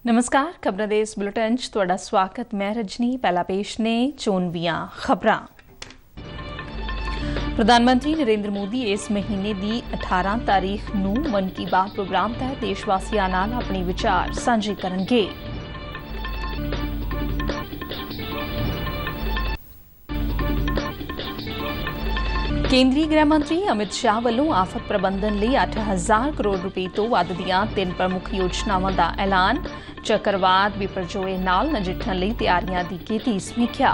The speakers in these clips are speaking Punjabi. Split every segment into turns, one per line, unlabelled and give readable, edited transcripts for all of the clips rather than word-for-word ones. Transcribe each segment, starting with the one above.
नमस्कार, खबरां दे इस बुलेटिन च तुहाडा स्वागत। मैं रजनी। पहला पेश ने चोण दीआं खबरां। प्रधानमंत्री नरेंद्र मोदी इस महीने की 18 तारीख नूं मन की बात प्रोग्राम तहत देशवासियों नाल अपने विचार साझे करनगे। केंद्रीय गृह मंत्री अमित शाह वालों आफत प्रबंधन लिए 8,000 करोड़ रुपए तो वध दीआं 3 प्रमुख योजनावां दा ऐलान। चक्रवात विपरजोए नाल नजिठण लई तैयारियां दी कीती समीक्षा।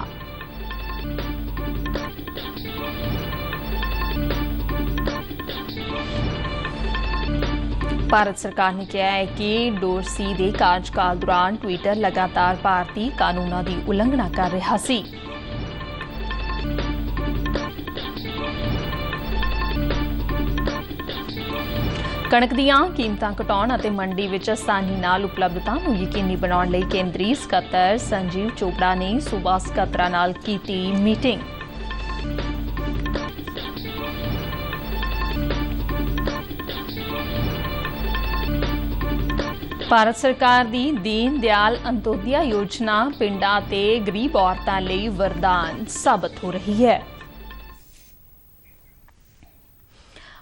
भारत सरकार ने कहा है कि डोरसी दे कार्यकाल दौरान ट्विटर लगातार भारतीय कानूनों की उलंघना कर रहा सी। कणक दीआं कीमतां घटाउण अते मंडी विच आसानी नाल उपलब्धता नूं यकीनी बनाउण लई केंद्रीय सकੱਤਰ संजीव चोपड़ा ने सूबा ਸਕੱਤਰਾਂ नाल कीती मीटिंग। भारत सरकार दी दीन दयाल अंत्योदया योजना पिंडां ते गरीब औरतां लई वरदान साबित हो रही है।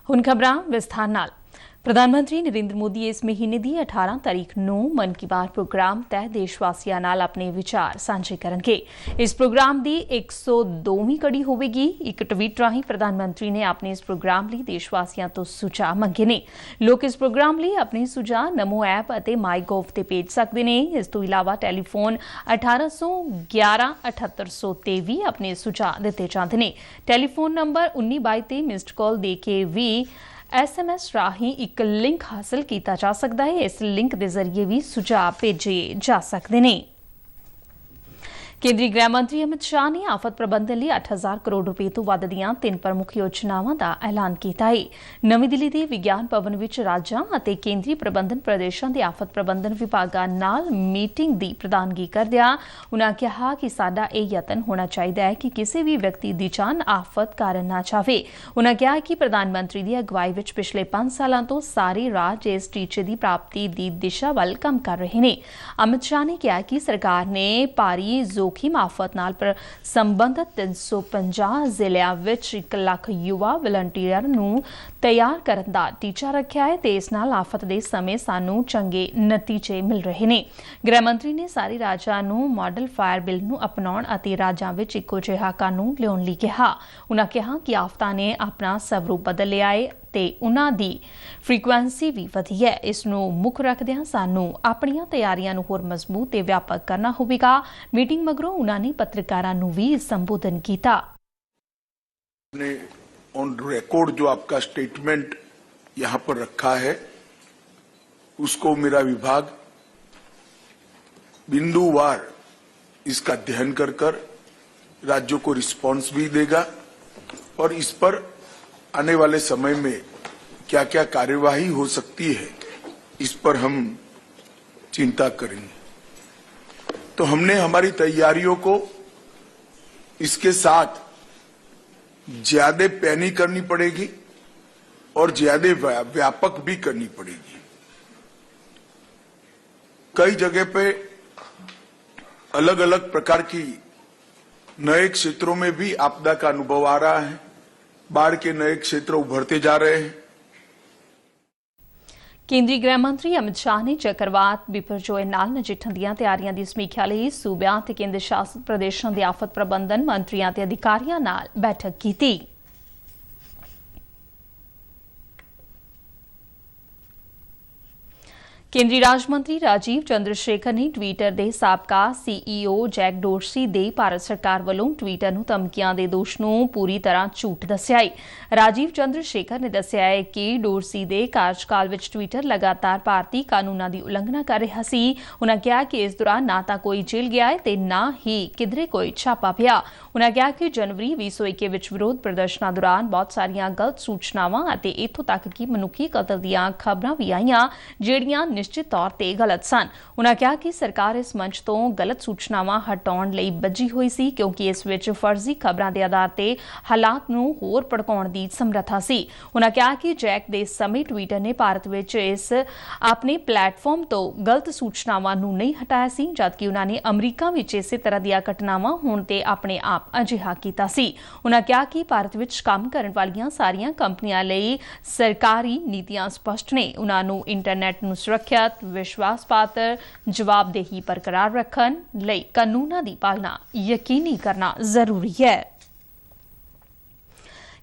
हुण खबरां विस्तार नाल। प्रधानमंत्री नरेंद्र मोदी इस महीने की 18 तारीख नूं मन की बात प्रोग्राम तहत देशवासियों नाल अपने विचार साझे करनगे। इस प्रोग्राम की 102वीं कड़ी होवेगी। एक ट्वीट राही प्रधानमंत्री ने अपने इस प्रोग्राम लिए देशवासियों तो सुझाव मंगे ने। लोग इस प्रोग्राम लिए अपने सुझाव नमो ऐप और माई गोव ते भेज सकते हैं। इस तो इलावा टैलीफोन 1811 7800 भी अपने सुझाव दिते जाते हैं। टैलीफोन नंबर 1922 ते मिस्ड कॉल दे के भी SMS राही एक लिंक हासिल किया जा सकता है। इस लिंक के जरिए भी सुझाव भेजे जा सकते हैं। केंद्रीय गृह मंत्री अमित शाह ने आफत प्रबंधन लिए 8,000 करोड़ रुपए तो वध दीआं 3 प्रमुख योजनावां दा ऐलान किया है। नवी दिल्ली के विज्ञान भवन विच राज्यां अते केंद्रीय प्रबंधन प्रदेशां दे आफत प्रबंधन विभागां नाल मीटिंग दी प्रधानगी करदिआं उन्हां कहा कि साडा यह यतन होना चाहिए है कि किसी भी व्यक्ति दी जान आफत कारण ना जावे। उन्हां कहा कि प्रधानमंत्री दी अगवाई विच पिछले 5 सालां तो सारे राज्य इस टीचे की प्राप्ति की दिशा वल काम कर रहे हैं। अमित शाह ने कहा कि सरकार ने भारी जोखिम आफत नाल संबंधित 350 जिलिਆਂ ਵਿੱਚ 1 ਲੱਖ युवा वलंटियर ਨੂੰ तैयार करने का टीचा रखा है। इस नाल आफत के समय सानू चंगे नतीजे मिल रहे हैं। गृह मंत्री ने सारे राज्यों ਨੂੰ मॉडल फायर बिल ਨੂੰ अपनाउण ਅਤੇ राज्यों ਵਿੱਚ ਇੱਕੋ ਜਿਹਾ ਕਾਨੂੰਨ ਲਿਆਉਣ ਲਈ ਕਿਹਾ। उन्हां कहा कि आफतां ने अपना स्वरूप बदल लिया है ਤੇ ਉਹਨਾਂ ਦੀ ਫ੍ਰੀਕੁਐਂਸੀ ਵੀ ਵਧੀ ਹੈ। ਇਸ ਨੂੰ ਮੁੱਖ ਰੱਖਦਿਆਂ ਸਾਨੂੰ ਆਪਣੀਆਂ ਤਿਆਰੀਆਂ ਨੂੰ ਹੋਰ ਮਜ਼ਬੂਤ ਤੇ ਵਿਆਪਕ ਕਰਨਾ ਹੋਵੇਗਾ। ਮੀਟਿੰਗ ਮਗਰੋਂ ਉਹਨਾਂ ਨੇ ਪੱਤਰਕਾਰਾਂ ਨੂੰ ਵੀ ਸੰਬੋਧਨ ਕੀਤਾ।
ऑन रिकॉर्ड जो आपका स्टेटमेंट यहाँ पर रखा है उसको मेरा विभाग बिंदुवार इसका अध्ययन कर राज्यों को रिस्पांस भी देगा और इस पर आने वाले समय में क्या क्या कार्यवाही हो सकती है इस पर हम चिंता करेंगे। तो हमने हमारी तैयारियों को इसके साथ ज्यादा पैनी करनी पड़ेगी और ज्यादा व्यापक भी करनी पड़ेगी। कई जगह पे अलग अलग प्रकार की नए क्षेत्रों में भी आपदा का अनुभव आ रहा है। बाढ़ के नए क्षेत्र उभरते जा रहे हैं।
केंद्रीय गृह मंत्री अमित शाह ने चक्रवात विपरजोए नाल नजिठण दीआं तैयारियां दी समीक्षा लई सूबिਆਂ ते केंद्र शासित प्रदेशां दे आफत प्रबंधन मंत्रियों ते अधिकारियों नाल बैठक की। केंद्रीय राज्य मंत्री राजीव चंद्रशेखर ने ट्विटर के साबका CEO जैक डोरसी दे भारत सरकार वालों ट्विटर नूं धमकियां दे दोष नूं पूरी तरह झूठ दस्सिया है। राजीव चंद्रशेखर ने दस्सिया है कि डोरसी दे कार्यकाल विच ट्विटर लगातार भारतीय कानूनों की उलंघना कर रहा सी। उन्होंने कहा कि इस दौरान ना तो कोई जेल गया है ते ना ही किधरे कोई छापा पिया। उन्होंने कहा कि जनवरी 2021 विच विरोध प्रदर्शनों दौरान बहुत सारियां गलत सूचनावां अते इत्थों तक कि मनुखी कतल दीआं खबरां भी आईयां जिहड़ियां ਨਿਸ਼ਚਿਤ ਤੌਰ ਤੇ ਗਲਤ ਸਨ। ਉਨ੍ਹਾਂ ਕਿਹਾ ਕਿ ਸਰਕਾਰ ਇਸ ਮੰਚ ਤੋਂ ਗਲਤ ਸੂਚਨਾਵਾਂ ਹਟਾਉਣ ਲਈ ਬੱਝੀ ਹੋਈ ਸੀ ਕਿਉਂਕਿ ਇਸ ਵਿੱਚ ਫਰਜ਼ੀ ਖਬਰਾਂ ਦੇ ਆਧਾਰ ਤੇ ਹਾਲਾਤ ਨੂੰ ਹੋਰ ਭੜਕਾਉਣ ਦੀ ਸਮਰੱਥਾ ਸੀ। ਉਨ੍ਹਾਂ ਕਿਹਾ ਕਿ ਜੈਕ ਦੇ ਸਮੇਂ ਟਵਿੱਟਰ ਨੇ ਭਾਰਤ ਵਿੱਚ ਇਸ ਆਪਣੇ ਪਲੇਟਫਾਰਮ ਤੋਂ ਗਲਤ ਸੂਚਨਾਵਾਂ ਨੂੰ ਨਹੀਂ ਹਟਾਇਆ ਸੀ, ਜਦਕਿ ਉਨ੍ਹਾਂ ਨੇ ਅਮਰੀਕਾ ਵਿੱਚ ਇਸੇ ਤਰ੍ਹਾਂ ਦੀਆਂ ਘਟਨਾਵਾਂ ਹੋਣ ਤੇ ਆਪਣੇ ਆਪ ਅਜਿਹਾ ਕੀਤਾ ਸੀ। ਉਨ੍ਹਾਂ ਕਿਹਾ ਕਿ ਭਾਰਤ ਵਿੱਚ ਕੰਮ ਕਰਨ ਵਾਲੀਆਂ ਸਾਰੀਆਂ ਕੰਪਨੀਆਂ ਲਈ ਸਰਕਾਰੀ ਨੀਤੀਆਂ ਸਪਸ਼ਟ ਨੇ। ਉਨ੍ਹਾਂ ਨੂੰ ਇੰਟਰਨੈਟ ਨੂੰ ਸੁਰੱਖਿਅਤ, ਵਿਸ਼ਵਾਸ ਪਾਤਰ, ਜਵਾਬਦੇਹੀ ਬਰਕਰਾਰ ਰੱਖਣ ਲਈ ਕਾਨੂੰਨਾਂ ਦੀ ਪਾਲਣਾ ਯਕੀਨੀ ਕਰਨਾ ਜ਼ਰੂਰੀ ਹੈ।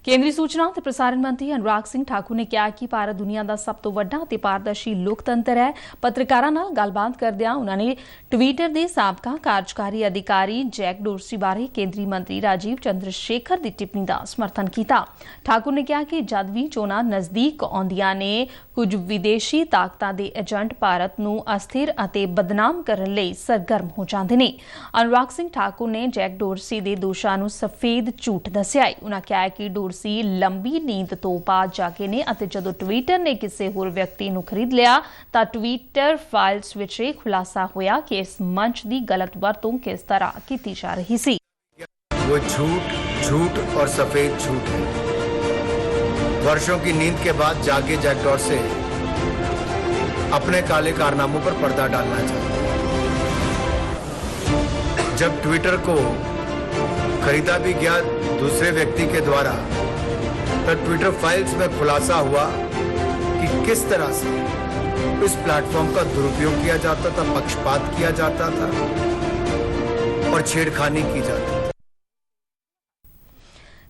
ਕੇਂਦਰੀ ਸੂਚਨਾ ਤੇ ਪ੍ਰਸਾਰਣ ਮੰਤਰੀ ਅਨੁਰਾਗ ਸਿੰਘ ਠਾਕੁਰ ਨੇ ਕਿਹਾ ਕਿ ਭਾਰਤ ਦੁਨੀਆ ਦਾ ਸਭ ਤੋਂ ਵੱਡਾ ਅਤੇ ਪਾਰਦਰਸ਼ੀ ਲੋਕਤੰਤਰ ਹੈ। ਪੱਤਰਕਾਰਾਂ ਨਾਲ ਗੱਲਬਾਤ ਕਰਦਿਆਂ ਉਨ੍ਹਾਂ ਨੇ ਟਵਿੱਟਰ ਦੇ ਸਾਬਕਾ ਕਾਰਜਕਾਰੀ ਅਧਿਕਾਰੀ ਜੈਕ ਡੋਰਸੀ ਬਾਰੇ ਕੇਂਦਰੀ ਮੰਤਰੀ ਰਾਜੀਵ ਚੰਦਰਸ਼ੇਖਰ ਦੀ ਟਿੱਪਣੀ ਦਾ ਸਮਰਥਨ ਕੀਤਾ। ਠਾਕੁਰ ਨੇ ਕਿਹਾ ਕਿ ਜਦ ਵੀ ਚੋਣਾਂ ਨਜ਼ਦੀਕ ਆਉਂਦੀਆਂ ਨੇ, ਕੁਝ ਵਿਦੇਸ਼ੀ ਤਾਕਤਾਂ ਦੇ ਏਜੰਟ ਭਾਰਤ ਨੂੰ ਅਸਥਿਰ ਅਤੇ ਬਦਨਾਮ ਕਰਨ ਲਈ ਸਰਗਰਮ ਹੋ ਜਾਂਦੇ ਨੇ। ਅਨੁਰਾਗ ਸਿੰਘ ਠਾਕੁਰ ਨੇ ਜੈਕ ਡੋਰਸੀ ਦੇ ਦੋਸ਼ਾਂ ਨੂੰ ਸਫੇਦ ਝੂਠ ਦੱਸਿਆ। ਉਨ੍ਹਾਂ ਕਿਹਾ ਕਿ ਡੋਰਸੀ ਲੰਬੀ ਨੀਂਦ ਤੋਂ ਬਾਅਦ ਜਾਗੇ ਨੇ ਅਤੇ ਜਦੋਂ ਟਵਿੱਟਰ ਨੇ ਕਿਸੇ ਹੋਰ ਵਿਅਕਤੀ ਨੂੰ ਖਰੀਦ ਲਿਆ ਤਾਂ ਟਵਿੱਟਰ ਫਾਈਲਸ ਵਿੱਚ ਇਹ ਖੁਲਾਸਾ ਹੋਇਆ ਕਿ ਇਸ ਮੰਚ ਦੀ ਗਲਤ ਵਰਤੋਂ ਕਿਸ ਤਰ੍ਹਾਂ ਕੀਤੀ ਜਾ ਰਹੀ ਸੀ।
वो झूठ और सफेद झूठ है। वर्षों की नींद के बाद जागे जैक डॉर्से अपने काले कारनामों पर पर्दा डालना चाहते हैं। जब ट्विटर को खरीदा भी गया दूसरे व्यक्ति के द्वारा, तो ट्विटर फाइल्स में खुलासा हुआ कि किस तरह से इस प्लेटफॉर्म का दुरुपयोग किया जाता था, पक्षपात किया जाता था और छेड़खानी की जाती थी।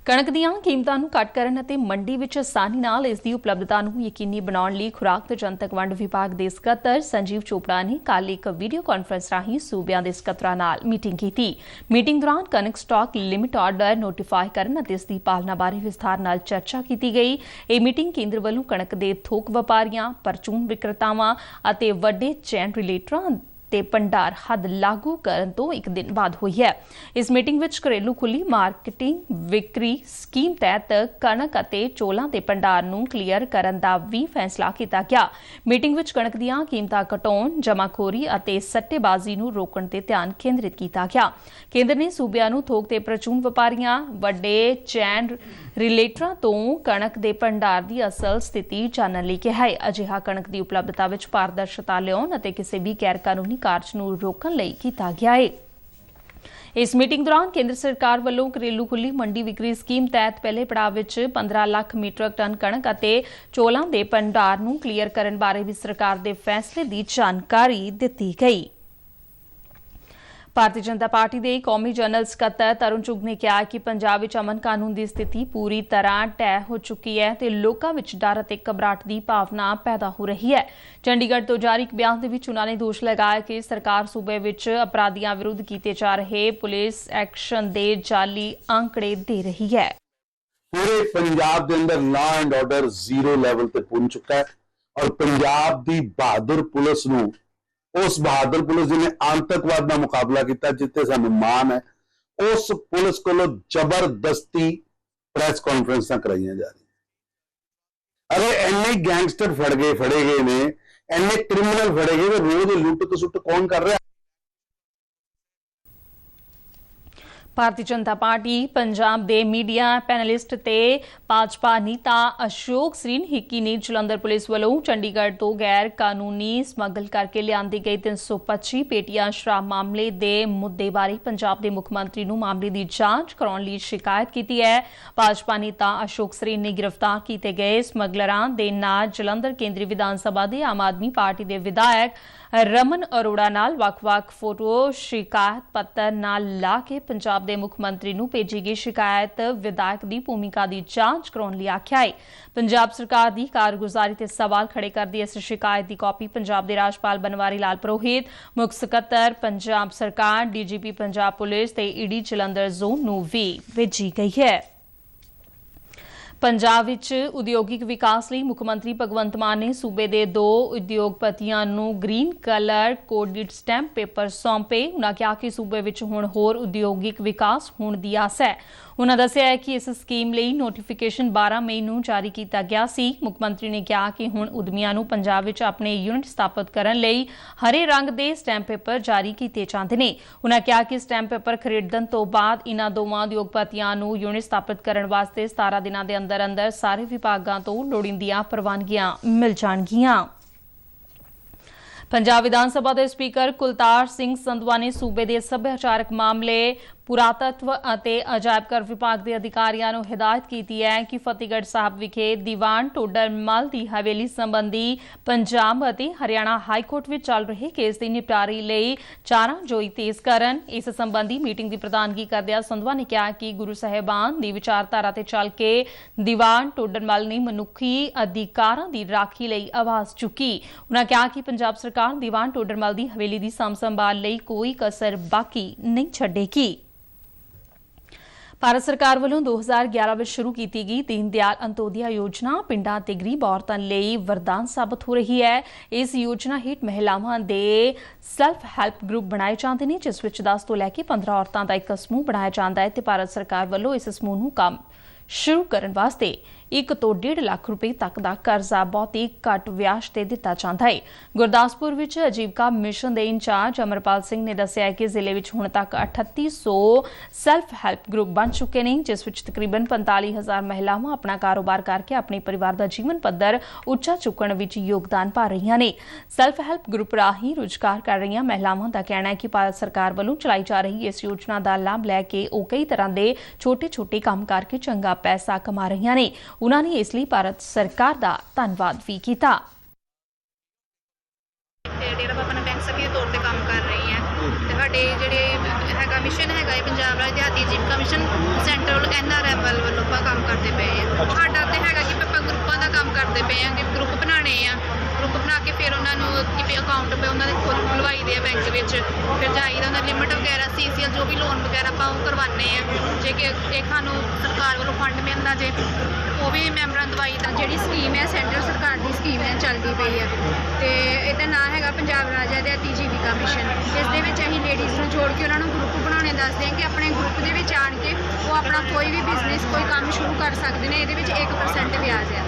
ਕਣਕ ਦੀਆਂ ਕੀਮਤਾਂ ਨੂੰ ਘੱਟ ਕਰਨ ਅਤੇ ਮੰਡੀ ਵਿੱਚ ਆਸਾਨੀ ਨਾਲ ਇਸ ਦੀ ਉਪਲਬਧਤਾ ਨੂੰ ਯਕੀਨੀ ਬਣਾਉਣ ਲਈ ਖੁਰਾਕ ਤੇ ਜਨਤਕ ਵੰਡ ਵਿਭਾਗ ਦੇ ਸਕੱਤਰ ਸੰਜੀਵ ਚੋਪੜਾ ਨੇ ਕੱਲ੍ਹ ਇੱਕ ਵੀਡੀਓ ਕਾਨਫਰੰਸ ਰਾਹੀਂ ਸੂਬਿਆਂ ਦੇ ਸਕੱਤਰਾਂ ਨਾਲ ਮੀਟਿੰਗ ਕੀਤੀ। ਮੀਟਿੰਗ ਦੌਰਾਨ ਕਣਕ ਸਟਾਕ ਲਿਮਿਟ ਆਰਡਰ ਨੋਟੀਫਾਈ ਕਰਨ ਅਤੇ ਇਸ ਦੀ ਪਾਲਣਾ ਬਾਰੇ ਵਿਸਥਾਰ ਨਾਲ ਚਰਚਾ ਕੀਤੀ ਗਈ। ਇਹ ਮੀਟਿੰਗ ਕੇਂਦਰ ਵੱਲੋਂ ਕਣਕ ਦੇ ਥੋਕ ਵਪਾਰੀਆਂ, ਪਰਚੂਨ ਵਿਕਰੇਤਾਵਾਂ ਅਤੇ ਵੱਡੇ ਚੇਨ ਰਿਲੇਟਰਾਂ ਤੇ ਭੰਡਾਰ ਹੱਦ ਲਾਗੂ ਕਰਨ ਤੋਂ ਇੱਕ ਦਿਨ ਬਾਅਦ ਹੋਈ ਹੈ। ਇਸ ਮੀਟਿੰਗ ਵਿੱਚ ਘਰੇਲੂ ਖੁੱਲੀ ਮਾਰਕੀਟਿੰਗ ਵਿਕਰੀ ਸਕੀਮ ਤਹਿਤ ਕਣਕ ਅਤੇ ਚੌਲਾਂ ਦੇ ਭੰਡਾਰ ਨੂੰ ਕਲੀਅਰ ਕਰਨ ਦਾ ਵੀ ਫੈਸਲਾ ਕੀਤਾ ਗਿਆ। ਮੀਟਿੰਗ ਵਿੱਚ ਕਣਕ ਦੀਆਂ ਕੀਮਤਾਂ ਘਟਾਉਣ, ਜਮਾਖੋਰੀ ਅਤੇ ਸੱਟੇਬਾਜ਼ੀ ਨੂੰ ਰੋਕਣ ਤੇ ਧਿਆਨ ਕੇਂਦਰਿਤ ਕੀਤਾ ਗਿਆ। ਕੇਂਦਰ ਨੇ ਸੂਬਿਆਂ ਨੂੰ ਥੋਕ ਤੇ ਪ੍ਰਚੂਨ ਵਪਾਰੀਆਂ, ਵੱਡੇ ਚੈਨ ਰਿਲੇਟਰਾਂ ਤੋਂ ਕਣਕ ਦੇ ਭੰਡਾਰ ਦੀ ਅਸਲ ਸਥਿਤੀ ਜਾਣਨ ਲਈ ਕਿਹਾ ਹੈ। ਅਜਿਹਾ ਕਣਕ ਦੀ ਉਪਲਬਧਤਾ ਵਿੱਚ ਪਾਰਦਰਸ਼ਤਾ ਲਿਆਉਣ ਅਤੇ ਕਿਸੇ ਵੀ ਗੈਰ ਕਾਨੂੰਨੀ ਕਾਰਜ ਨੂੰ ਰੋਕਣ ਲਈ ਕੀਤਾ ਗਿਆ ਹੈ। ਇਸ ਮੀਟਿੰਗ ਦੌਰਾਨ ਕੇਂਦਰ ਸਰਕਾਰ ਵੱਲੋਂ ਘਰੇਲੂ ਖੁੱਲੀ ਮੰਡੀ ਵਿਕਰੀ ਸਕੀਮ ਤਹਿਤ ਪਹਿਲੇ ਪੜਾਅ ਵਿੱਚ 15 ਲੱਖ ਮੀਟ੍ਰਿਕ ਟਨ ਕਣਕ ਅਤੇ ਚੌਲਾਂ ਦੇ ਭੰਡਾਰ ਨੂੰ ਕਲੀਅਰ ਕਰਨ ਬਾਰੇ ਵੀ ਸਰਕਾਰ ਦੇ ਫੈਸਲੇ ਦੀ ਜਾਣਕਾਰੀ ਦਿੱਤੀ ਗਈ। ਭਾਰਤੀ ਜਨਤਾ ਪਾਰਟੀ ਦੇ ਕੌਮੀ ਜਨਰਲ ਸਕੱਤਰ ਤਰੁਣ ਚੁੱਘ ਨੇ ਕਿਹਾ ਕਿ ਪੰਜਾਬ ਵਿੱਚ ਅਮਨ ਕਾਨੂੰਨ ਦੀ ਸਥਿਤੀ ਪੂਰੀ ਤਰ੍ਹਾਂ ਢਹਿ ਹੋ ਚੁੱਕੀ ਹੈ ਤੇ ਲੋਕਾਂ ਵਿੱਚ ਡਰ ਅਤੇ ਘਬਰਾਹਟ ਦੀ ਭਾਵਨਾ ਪੈਦਾ ਹੋ ਰਹੀ ਹੈ। ਚੰਡੀਗੜ੍ਹ ਤੋਂ ਜਾਰੀ ਇੱਕ ਬਿਆਨ ਦੇ ਵਿੱਚ ਉਨ੍ਹਾਂ ਨੇ ਦੋਸ਼ ਲਗਾਇਆ ਕਿ ਸਰਕਾਰ ਸੂਬੇ ਵਿੱਚ ਅਪਰਾਧੀਆਂ ਵਿਰੁੱਧ ਕੀਤੇ ਜਾ ਰਹੇ ਪੁਲਿਸ ਐਕਸ਼ਨ ਦੇ ਜਾਲੀ ਅੰਕੜੇ ਦੇ ਰਹੀ ਹੈ।
ਪੂਰੇ ਪੰਜਾਬ ਦੇ ਅੰਦਰ law and order zero level ਤੇ ਪਹੁੰਚ ਚੁੱਕਾ ਹੈ ਔਰ ਪੰਜਾਬ ਦੀ ਬਹਾਦਰ ਪੁਲਿਸ ਨੂੰ, ਉਸ ਬਹਾਦਰ ਪੁਲਿਸ ਜਿਹਨੇ ਆਤੰਕਵਾਦ ਦਾ ਮੁਕਾਬਲਾ ਕੀਤਾ, ਜਿੱਤੇ ਸਾਨੂੰ ਮਾਣ ਹੈ, ਉਸ ਪੁਲਿਸ ਕੋਲੋਂ ਜ਼ਬਰਦਸਤੀ ਪ੍ਰੈਸ ਕਾਨਫਰੰਸਾਂ ਕਰਾਈਆਂ ਜਾ ਰਹੀਆਂ। ਅਰੇ ਇੰਨੇ ਗੈਂਗਸਟਰ ਫੜੇ ਗਏ ਨੇ, ਇੰਨੇ ਕ੍ਰਿਮੀਨਲ ਫੜੇ ਗਏ, ਰੋਜ਼ ਲੁੱਟ ਕਸੁੱਟ ਕੌਣ ਕਰ ਰਿਹਾ?
ਭਾਰਤੀ ਜਨਤਾ ਪਾਰਟੀ ਪੰਜਾਬ ਦੇ ਮੀਡੀਆ ਪੈਨਲਿਸਟ ਤੇ ਭਾਜਪਾ ਨੇਤਾ ਅਸ਼ੋਕ ਸਰੀਨ ਹਿੱਕੀ ਨੇ ਜਲੰਧਰ ਪੁਲਿਸ ਵੱਲੋਂ ਚੰਡੀਗੜ੍ਹ ਤੋਂ ਗੈਰ ਕਾਨੂੰਨੀ ਸਮਗਲ ਕਰਕੇ ਲਿਆਂਦੀ ਗਈ 325 ਪੇਟੀਆਂ ਸ਼ਰਾਬ ਮਾਮਲੇ ਦੇ ਮੁੱਦੇ ਬਾਰੇ ਪੰਜਾਬ ਦੇ ਮੁੱਖ ਮੰਤਰੀ ਨੂੰ ਮਾਮਲੇ ਦੀ ਜਾਂਚ ਕਰਾਉਣ ਲਈ ਸ਼ਿਕਾਇਤ ਕੀਤੀ ਹੈ। ਭਾਜਪਾ ਨੇਤਾ ਅਸ਼ੋਕ ਸਰੀਨ ਨੇ ਗ੍ਰਿਫਤਾਰ ਕੀਤੇ ਗਏ ਸਮਗਲਰਾਂ ਦੇ ਨਾਲ ਜਲੰਧਰ ਕੇਂਦਰੀ ਵਿਧਾਨ ਸਭਾ ਦੇ ਆਮ ਆਦਮੀ ਪਾਰਟੀ ਦੇ ਵਿਧਾਇਕ ਰਮਨ ਅਰੋੜਾ ਨਾਲ ਵੱਖ-ਵੱਖ ਫੋਟੋ ਸ਼ਿਕਾਇਤ ਪੱਤਰ ਨਾਲ ਲਾ ਕੇ ਪੰਜਾਬ ਦੇ ਮੁੱਖ ਮੰਤਰੀ ਨੂੰ ਭੇਜੀ ਗਈ ਸ਼ਿਕਾਇਤ ਵਿਧਾਇਕ ਦੀ ਭੂਮਿਕਾ ਦੀ ਜਾਂਚ ਕਰਾਉਣ ਲਈ ਆਖਿਆ ਹੈ। ਪੰਜਾਬ ਸਰਕਾਰ ਦੀ ਕਾਰਗੁਜ਼ਾਰੀ ਤੇ ਸਵਾਲ ਖੜੇ ਕਰਦੀ ਇਸ ਸ਼ਿਕਾਇਤ ਦੀ ਕਾਪੀ ਪੰਜਾਬ ਦੇ ਰਾਜਪਾਲ ਬਨਵਾਰੀ ਲਾਲ ਪੁਰੋਹਿਤ, ਮੁੱਖ ਸਕੱਤਰ ਪੰਜਾਬ ਸਰਕਾਰ, ਡੀਜੀਪੀ ਪੰਜਾਬ ਪੁਲਿਸ ਤੇ ਈਡੀ ਜਲੰਧਰ ਜ਼ੋਨ ਨੂੰ ਵੀ ਭੇਜੀ ਗਈ ਹੈ। ਪੰਜਾਬ ਵਿੱਚ ਉਦਯੋਗਿਕ ਵਿਕਾਸ ਲਈ ਮੁੱਖ ਮੰਤਰੀ ਭਗਵੰਤ ਮਾਨ ਨੇ ਸੂਬੇ ਦੇ 2 ਉਦਯੋਗਪਤੀਆਂ ਨੂੰ green colour coded stamp paper ਸੌਂਪੇ। ਉਨ੍ਹਾਂ ਕਿਹਾ ਕਿ ਸੂਬੇ ਵਿੱਚ ਹੁਣ ਹੋਰ ਉਦਯੋਗਿਕ ਵਿਕਾਸ ਹੋਣ ਦੀ ਆਸ ਹੈ। ਉਨ੍ਹਾਂ ਦੱਸਿਆ ਹੈ ਕਿ ਇਸ ਸਕੀਮ ਲਈ ਨੋਟੀਫਿਕੇਸ਼ਨ 12 ਮਈ ਨੂੰ ਜਾਰੀ ਕੀਤਾ ਗਿਆ ਸੀ। ਮੁੱਖ ਮੰਤਰੀ ਨੇ ਕਿਹਾ ਕਿ ਹੁਣ ਉਦਮੀਆਂ ਨੂੰ ਪੰਜਾਬ ਵਿੱਚ ਆਪਣੇ ਯੂਨਿਟ ਸਥਾਪਿਤ ਕਰਨ ਲਈ ਹਰੇ ਰੰਗ ਦੇ ਸਟੈਂਪ ਪੇਪਰ ਜਾਰੀ ਕੀਤੇ ਜਾਂਦੇ ਨੇ। ਉਨ੍ਹਾਂ ਕਿਹਾ ਕਿ ਸਟੈਂਪ ਪੇਪਰ ਖਰੀਦਣ ਤੋਂ ਬਾਅਦ ਇਨ੍ਹਾਂ ਦੋਵਾਂ ਉਦਯੋਗਪਤੀਆਂ ਨੂੰ ਯੂਨਿਟ ਸਥਾਪਿਤ ਕਰਨ ਵਾਸਤੇ 17 ਦਿਨਾਂ ਦੇ ਅੰਦਰ ਸਾਰੇ ਵਿਭਾਗਾਂ ਤੋਂ ਲੋੜੀਂਦੀਆਂ ਪ੍ਰਵਾਨਗੀਆਂ ਮਿਲ ਜਾਣਗੀਆਂ। ਪੰਜਾਬ ਵਿਧਾਨ ਸਭਾ ਦੇ ਸਪੀਕਰ ਕੁਲਤਾਰ ਸਿੰਘ ਸੰਧਵਾ ਨੇ ਸੂਬੇ ਦੇ ਸੱਭਿਆਚਾਰਕ ਮਾਮਲੇ ਪੁਰਾਤत्व ਅਤੇ ਅਜਾਇਬ ਘਰ ਵਿਭਾਗ ਦੇ ਅਧਿਕਾਰੀਆਂ ਨੂੰ ਹਦਾਇਤ ਕੀਤੀ ਹੈ ਕਿ ਫਤਿਹਗੜ੍ਹ ਸਾਹਿਬ ਵਿਖੇ ਦੀਵਾਨ ਟੋਡਰ ਮੱਲ ਦੀ ਹਵੇਲੀ ਸੰਬੰਧੀ ਪੰਜਾਬ ਅਤੇ ਹਰਿਆਣਾ ਹਾਈ ਕੋਰਟ ਵਿੱਚ ਚੱਲ ਰਹੇ ਕੇਸ ਦੀ ਨਿਪਟਾਰੇ ਲਈ ਚਾਰਾਜੋਈ ਤੇਜ਼ ਕਰਨ। ਇਸ ਸੰਬੰਧੀ ਮੀਟਿੰਗ ਦੀ ਪ੍ਰਧਾਨਗੀ ਕਰਦਿਆਂ ਸੰਧਵਾ ਨੇ ਕਿਹਾ ਕਿ ਗੁਰੂ ਸਾਹਿਬਾਨ ਦੀ ਵਿਚਾਰਧਾਰਾ ਤੇ ਚੱਲ ਕੇ ਦੀਵਾਨ ਟੋਡਰ ਮੱਲ ਨੇ ਮਨੁੱਖੀ ਅਧਿਕਾਰਾਂ ਦੀ ਰਾਖੀ ਲਈ ਆਵਾਜ਼ ਚੁੱਕੀ। ਉਨ੍ਹਾਂ ਕਿਹਾ ਕਿ ਪੰਜਾਬ ਸਰਕਾਰ ਦੀਵਾਨ ਟੋਡਰ ਮੱਲ ਦੀ ਹਵੇਲੀ ਦੀ ਸਾਂਭ ਸੰਭਾਲ ਲਈ ਕੋਈ ਕਸਰ ਬਾਕੀ ਨਹੀਂ ਛੱਡੇਗੀ। ਭਾਰਤ ਸਰਕਾਰ ਵੱਲੋਂ 2011 ਵਿੱਚ ਸ਼ੁਰੂ ਕੀਤੀ ਗਈ ਦੀਨ ਦਿਆਲ ਅੰਤੋਦਿਆ ਯੋਜਨਾ ਪਿੰਡਾਂ ਤੇ ਗਰੀਬ ਔਰਤਾਂ ਲਈ ਵਰਦਾਨ ਸਾਬਤ ਹੋ ਰਹੀ ਹੈ। ਇਸ ਯੋਜਨਾ ਹੇਠ ਮਹਿਲਾਵਾਂ ਦੇ ਸੈਲਫ ਹੈਲਪ ਗਰੁੱਪ ਬਣਾਏ ਜਾਂਦੇ ਨੇ, ਜਿਸ ਵਿੱਚ 10 ਤੋਂ ਲੈ ਕੇ 15 ਔਰਤਾਂ ਦਾ ਇੱਕ ਸਮੂਹ ਬਣਾਇਆ ਜਾਂਦਾ ਹੈ ਤੇ ਭਾਰਤ ਸਰਕਾਰ ਵੱਲੋਂ ਇਸ ਸਮੂਹ ਨੂੰ ਕੰਮ ਸ਼ੁਰੂ ਕਰਨ ਵਾਸਤੇ 1 ਤੋਂ 1.5 ਲੱਖ ਰੁਪਏ ਤੱਕ ਦਾ ਕਰਜ਼ਾ ਬਹੁਤੀ ਘੱਟ ਵਿਆਜ ਤੇ ਦਿੱਤਾ ਜਾਂਦਾ ਹੈ। ਗੁਰਦਾਸਪੁਰ ਵਿੱਚ ਅਜੀਵਕਾ ਮਿਸ਼ਨ ਦੇ ਇੰਚਾਰਜ ਅਮਰਪਾਲ ਸਿੰਘ ਨੇ ਦੱਸਿਆ ਕਿ ਜ਼ਿਲ੍ਹੇ ਵਿੱਚ ਹੁਣ ਤੱਕ 3800 ਸੈਲਫ ਹੈਲਪ ਗਰੁੱਪ ਬਣ ਚੁੱਕੇ ਨੇ, ਜਿਸ ਵਿੱਚ ਤਕਰੀਬਨ 45000 ਮਹਿਲਾਵਾਂ ਆਪਣਾ ਕਾਰੋਬਾਰ ਕਰਕੇ ਆਪਣੇ ਪਰਿਵਾਰ ਦਾ ਜੀਵਨ ਪੱਧਰ ਉੱਚਾ ਚੁੱਕਣ ਵਿੱਚ ਯੋਗਦਾਨ ਪਾ ਰਹੀਆਂ ਨੇ। ਸੈਲਫ ਹੈਲਪ ਗਰੁੱਪ ਰਾਹੀਂ ਰੁਜ਼ਗਾਰ ਕਰ ਰਹੀਆਂ ਮਹਿਲਾਵਾਂ ਦਾ ਕਹਿਣਾ ਹੈ ਕਿ ਭਾਰਤ ਸਰਕਾਰ ਵੱਲੋਂ ਚਲਾਈ ਜਾ ਰਹੀ ਇਸ ਯੋਜਨਾ ਦਾ ਲਾਭ ਲੈ ਕੇ ਉਹ ਕਈ ਤਰ੍ਹਾਂ ਦੇ ਛੋਟੇ-ਛੋਟੇ ਕੰਮ ਕਰਕੇ ਚੰਗਾ ਪੈਸਾ ਕਮਾ ਰਹੀਆਂ ਨੇ। ਉਨ੍ਹਾਂ ਨੇ ਇਸ ਲਈ ਭਾਰਤ ਸਰਕਾਰ ਦਾ ਧੰਨਵਾਦ ਵੀ ਕੀਤਾ।
ਡੇਰਾ ਬਾਬਾ ਨਾਨਕ ਸਭੀ ਦੇ ਤੌਰ ਤੇ ਕੰਮ ਕਰ ਰਹੀ ਹੈ ਤੇ ਸਾਡੇ ਜਿਹੜੇ ਹੈਗਾ ਮਿਸ਼ਨ ਹੈਗਾ ਇਹ ਪੰਜਾਬ ਰਾਜ ਦਿਹਾਤੀ ਜੀਵਿਕਾ ਮਿਸ਼ਨ ਸੈਂਟਰਲ NRF ਵੱਲੋਂ ਆਪਾਂ ਕੰਮ ਕਰਦੇ ਪਏ ਹਾਂ। ਸਾਡਾ ਤੇ ਹੈਗਾ ਕਿ ਆਪਾਂ ਗਰੁੱਪਾਂ ਦਾ ਕੰਮ ਕਰਦੇ ਪਏ ਹਾਂ ਕਿ ਗਰੁੱਪ ਬਣਾਉਣੇ ਆ, ਗਰੁੱਪ ਬਣਾ ਕੇ ਫਿਰ ਉਹਨਾਂ ਨੂੰ ਅਕਾਊਂਟ ਪੇ ਉਹਨਾਂ ਦੇ ਖੁਲਵਾਈ ਦੇ ਆ ਬੈਂਕ ਵਿੱਚ, ਫਿਰ ਜਾਈਦਾ ਉਹਨਾਂ ਦੀ ਲਿਮਟ ਵਗੈਰਾ CCL ਜੋ ਵੀ ਲੋਨ ਵਗੈਰਾ ਆਪਾਂ ਉਹ ਕਰਵਾਉਂਦੇ ਆ। ਜੇ ਕਿ ਇਹ ਸਾਨੂੰ ਸਰਕਾਰ ਵੱਲੋਂ ਫੰਡ ਮਿਲਦਾ ਜੇ ਉਹ ਵੀ ਮੈਂਬਰਾਂ ਦਵਾਈ ਦਾ ਜਿਹੜੀ ਸਕੀਮ ਹੈ ਸੈਂਟਰ ਸਰਕਾਰ ਦੀ ਸਕੀਮ ਹੈ ਚੱਲਦੀ ਪਈ ਹੈ ਤੇ ਇਹਦਾ ਨਾਮ ਹੈਗਾ ਪੰਜਾਬ ਰਾਜ ਦਿਹਾਤੀ ਜੀਵਿਕਾ ਮਿਸ਼ਨ। ਇਸ ਦੇ ਵਿੱਚ ਅਸੀਂ ਲੇਡੀਜ਼ ਨੂੰ ਜੋੜ ਕੇ ਉਹਨਾਂ ਨੂੰ ਗਰੁੱਪ ਬਣਾਉਣੇ ਦੱਸਦੇ ਹਾਂ ਕਿ ਆਪਣੇ ਗਰੁੱਪ ਦੇ ਵਿੱਚ ਆਣ ਕੇ ਉਹ ਆਪਣਾ ਕੋਈ ਵੀ ਬਿਜ਼ਨਸ ਕੋਈ ਕੰਮ ਸ਼ੁਰੂ ਕਰ ਸਕਦੇ ਨੇ। ਇਹਦੇ ਵਿੱਚ 1% ਵਿਆਜ ਹੈ।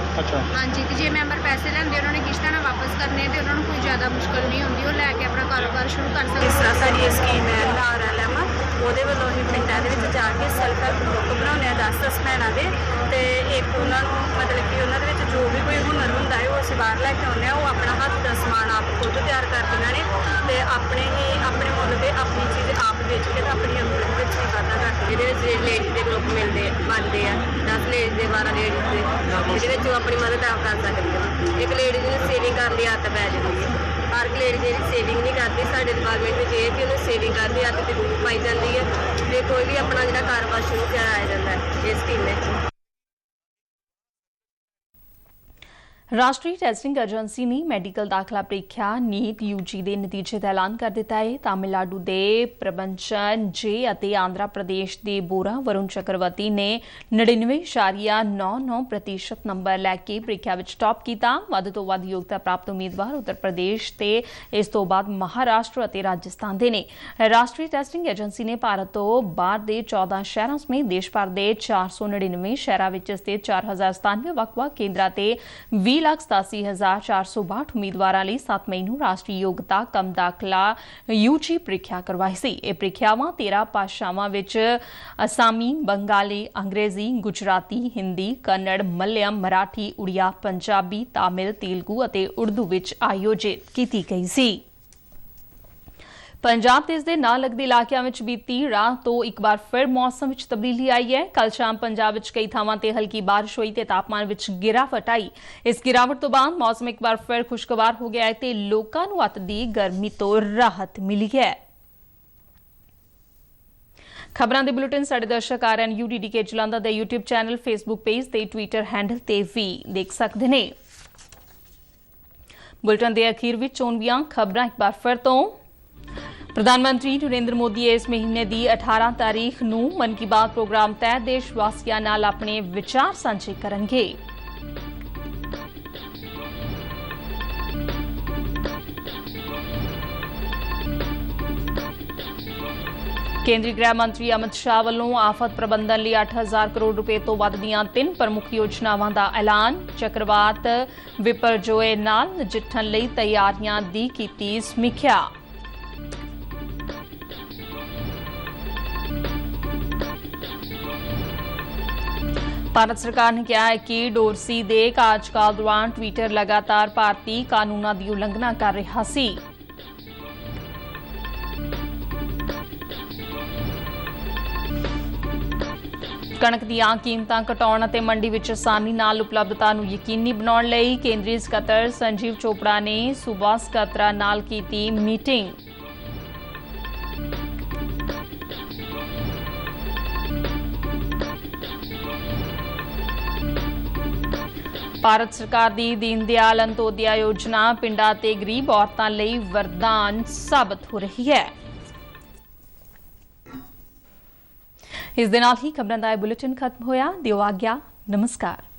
ਹਾਂਜੀ, ਤੇ ਜੇ ਮੈਂਬਰ ਪੈਸੇ ਲੈਂਦੇ ਉਹਨਾਂ ਨੇ ਕਿਸ਼ਤਾਂ ਨਾਲ ਵਾਪਸ ਕਰਨੇ ਤੇ ਉਹਨਾਂ ਨੂੰ ਕੋਈ ਜ਼ਿਆਦਾ ਮੁਸ਼ਕਲ ਨਹੀਂ ਹੁੰਦੀ, ਉਹ ਲੈ ਕੇ ਆਪਣਾ ਕਾਰੋਬਾਰ ਸ਼ੁਰੂ ਕਰ ਸਕਦੇ।
ਇਸ ਤਰ੍ਹਾਂ ਸਾਡੀ ਇਹ ਸਕੀਮ ਹੈ NRLM, ਉਹਦੇ ਵੱਲੋਂ ਅਸੀਂ ਪਿੰਡਾਂ ਦੇ ਵਿੱਚ ਜਾ ਕੇ ਸੈਲਫ ਹੈਲਪ ਗਰੁੱਪ ਬਣਾਉਂਦੇ ਹਾਂ 10 ਭੈਣਾਂ ਦੇ ਤੇ ਇੱਕ ਉਹਨਾਂ ਨੂੰ ਮਤਲਬ ਕਿ ਉਹਨਾਂ ਦੇ ਵਿੱਚ ਜੋ ਵੀ ਕੋਈ ਹੁਨਰ ਹੁੰਦਾ ਹੈ ਉਹ ਅਸੀਂ ਬਾਹਰ ਲੈ ਕੇ ਆਉਂਦੇ ਹਾਂ। ਉਹ ਆਪਣਾ ਹੱਥ ਦਾ ਸਮਾਨ ਆਪ ਖੁਦ ਤਿਆਰ ਕਰਦੀਆਂ ਨੇ ਤੇ ਆਪਣੇ ਮੁੱਲ ਤੇ ਆਪਣੀ ਚੀਜ਼ ਆਪ ਵੇਚ ਕੇ ਤੇ ਆਪਣੀ ਆਮਦਨ ਵਿੱਚ ਹੀ ਵਾਧਾ ਕਰਦੇ। ਇਹਦੇ ਵਿੱਚ ਲੇਡੀਜ਼ ਦੇ ਗਰੁੱਪ ਬਣਦੇ ਆ 10 ਲੇਡੀਜ਼ ਦੇ 12 ਲੇਡੀਜ਼ ਦੇ, ਜਿਹਦੇ ਵਿੱਚ ਉਹ ਆਪਣੀ ਮਦਦ ਆਪ ਕਰ ਸਕਦੀਆਂ। ਇੱਕ ਲੇਡੀਜ਼ ਨੂੰ ਸੇਵਿੰਗ ਕਰਨ ਦੀ ਆਦਤ ਪੈ ਜਾਂਦੀ ਹੈ। ਹਰ ਇੱਕ ਲੇਡੀ ਜਿਹੜੀ ਸੇਵਿੰਗ ਨਹੀਂ ਕਰਦੀ, ਸਾਡੇ ਡਿਪਾਰਟਮੈਂਟ ਵਿੱਚ ਇਹ ਕਿ ਉਹਨੂੰ ਸੇਵਿੰਗ ਕਰਨ ਦੀ ਆਦਤ ਜ਼ਰੂਰ ਪਾਈ ਜਾਂਦੀ ਹੈ ਤੇ ਕੋਈ ਵੀ ਆਪਣਾ ਜਿਹੜਾ ਕਾਰੋਬਾਰ ਸ਼ੁਰੂ ਕਰਾਇਆ ਜਾਂਦਾ ਹੈ ਇਸ ਸਕੀਮ ਵਿੱਚ।
ਰਾਸ਼ਟਰੀ ਟੈਸਟਿੰਗ ਏਜੰਸੀ ਨੇ ਮੈਡੀਕਲ ਦਾਖਲਾ ਪ੍ਰੀਖਿਆ ਨੀਟ UG ਦੇ ਨਤੀਜੇ ਦਾ ਐਲਾਨ ਕਰ ਦਿੱਤਾ ਹੈ। ਤਾਮਿਲਨਾਡੂ ਦੇ ਪ੍ਰਬੰਚਨ ਜੇ ਅਤੇ ਆਂਧਰਾ ਪ੍ਰਦੇਸ਼ ਦੇ ਬੋਰਾ ਵਰੁਣ ਚੱਕਰਵਰਤੀ ਨੇ 99.99% ਨੰਬਰ ਲੈ ਕੇ ਪ੍ਰੀਖਿਆ ਵਿੱਚ ਟਾਪ ਕੀਤਾ। ਵੱਧ ਤੋਂ ਵੱਧ ਯੋਗਤਾ ਪ੍ਰਾਪਤ ਉਮੀਦਵਾਰ ਉੱਤਰ ਪ੍ਰਦੇਸ਼ ਤੇ ਇਸ ਤੋਂ ਬਾਅਦ ਮਹਾਰਾਸ਼ਟਰ ਅਤੇ ਰਾਜਸਥਾਨ ਦੇ ਨੇ। ਰਾਸ਼ਟਰੀ ਟੈਸਟਿੰਗ ਏਜੰਸੀ ਨੇ ਭਾਰਤ ਤੋਂ ਬਾਹਰ ਦੇ 14 ਸ਼ਹਿਰਾਂ ਸਮੇਤ ਦੇਸ਼ ਭਰ ਦੇ 499 ਸ਼ਹਿਰਾਂ ਵਿੱਚ ਸਥਿਤ 4097 ਵੱਖ-ਵੱਖ ਕੇਂਦਰਾਂ ਤੇ 20,87,462 ਉਮੀਦਵਾਰਾਂ ਲਈ 7 ਮਈ ਨੂੰ ਰਾਸ਼ਟਰੀ ਯੋਗਤਾ ਕਮ ਦਾਖਲਾ UG ਪ੍ਰੀਖਿਆ ਕਰਵਾਈ ਸੀ। ਇਹ ਪ੍ਰੀਖਿਆਵਾਂ 13 ਭਾਸ਼ਾਵਾਂ ਵਿੱਚ ਅਸਾਮੀ, ਬੰਗਾਲੀ, ਅੰਗਰੇਜ਼ੀ, ਗੁਜਰਾਤੀ, ਹਿੰਦੀ, ਕੰਨੜ, ਮਲਿਆਲਮ, ਮਰਾਠੀ, ਉੜੀਆ, ਪੰਜਾਬੀ, ਤਾਮਿਲ, ਤੇਲਗੂ ਅਤੇ ਉਰਦੂ ਵਿੱਚ ਆਯੋਜਿਤ ਕੀਤੀ ਗਈ ਸੀ। ਪੰਜਾਬ ਤੇ ਇਸ ਦੇ ਨਾਲ ਲੱਗਦੇ ਇਲਾਕਿਆਂ ਵਿੱਚ ਬੀਤੀ ਰਾਤ ਤੋਂ ਇੱਕ ਵਾਰ ਫਿਰ ਮੌਸਮ ਵਿੱਚ ਤਬਦੀਲੀ ਆਈ ਹੈ। ਕੱਲ੍ਹ ਸ਼ਾਮ ਪੰਜਾਬ ਵਿੱਚ ਕਈ ਥਾਵਾਂ ਤੇ ਹਲਕੀ ਬਾਰਿਸ਼ ਹੋਈ ਤੇ ਤਾਪਮਾਨ ਵਿੱਚ ਗਿਰਾਵਟ ਆਈ। ਇਸ ਗਿਰਾਵਟ ਤੋਂ ਬਾਅਦ ਮੌਸਮ ਇੱਕ ਵਾਰ ਫਿਰ ਖੁਸ਼ਗਵਾਰ ਹੋ ਗਿਆ ਹੈ ਤੇ ਲੋਕਾਂ ਨੂੰ ਅੱਤ ਦੀ ਗਰਮੀ ਤੋਂ ਰਾਹਤ ਮਿਲੀ ਹੈ। ਖਬਰਾਂ ਦੇ ਬੁਲੇਟਿਨ ਸਾਡੇ ਦਰਸ਼ਕ RNU DDK ਜਲੰਧਰ ਦੇ YouTube ਚੈਨਲ, Facebook ਪੇਜ ਤੇ Twitter ਹੈਂਡਲ ਤੇ ਵੀ ਦੇਖ ਸਕਦੇ ਨੇ। ਬੁਲੇਟਿਨ ਦੇ ਅਖੀਰ ਵਿੱਚ ਚੋਣ ਦੀਆਂ ਖਬਰਾਂ ਇੱਕ ਵਾਰ ਫਿਰ ਤੋਂ प्रधानमंत्री नरेंद्र मोदी इस महीने की 18 तारीख ਨੂੰ मन की बात प्रोग्राम तहत देशवासियों नाल अपने विचार साझे करेंगे। केंद्रीय गृह मंत्री अमित शाह वालों आफत प्रबंधन लिए 8000 करोड़ रुपए तो वध दीआं 3 प्रमुख योजनावां दा ऐलान। चक्रवात विपरजोए नाल नजिठण लई तैयारियां दी कीती समीक्षा। भारत सरकार ने कहा है कि डोरसी दे कार्यकाल दौरान ट्विटर लगातार भारतीय कानूनों की उलंघना कर रहा सी। कणक दीआं कीमतां घटाउण अते मंडी विच आसानी नाल उपलब्धता नूं यकीनी बनाउण लई केंद्रीय सकੱਤਰ संजीव चोपड़ा ने सूबा ਸਕੱਤਰਾਂ नाल कीती मीटिंग। भारत सरकार की दीन दयाल अंत्योदया योजना पिंडां ते गरीब औरतां लई वरदान साबित हो रही है। इस दे नाल ही खबरां दा बुलेटिन खत्म होया। दिओ आग्या। नमस्कार।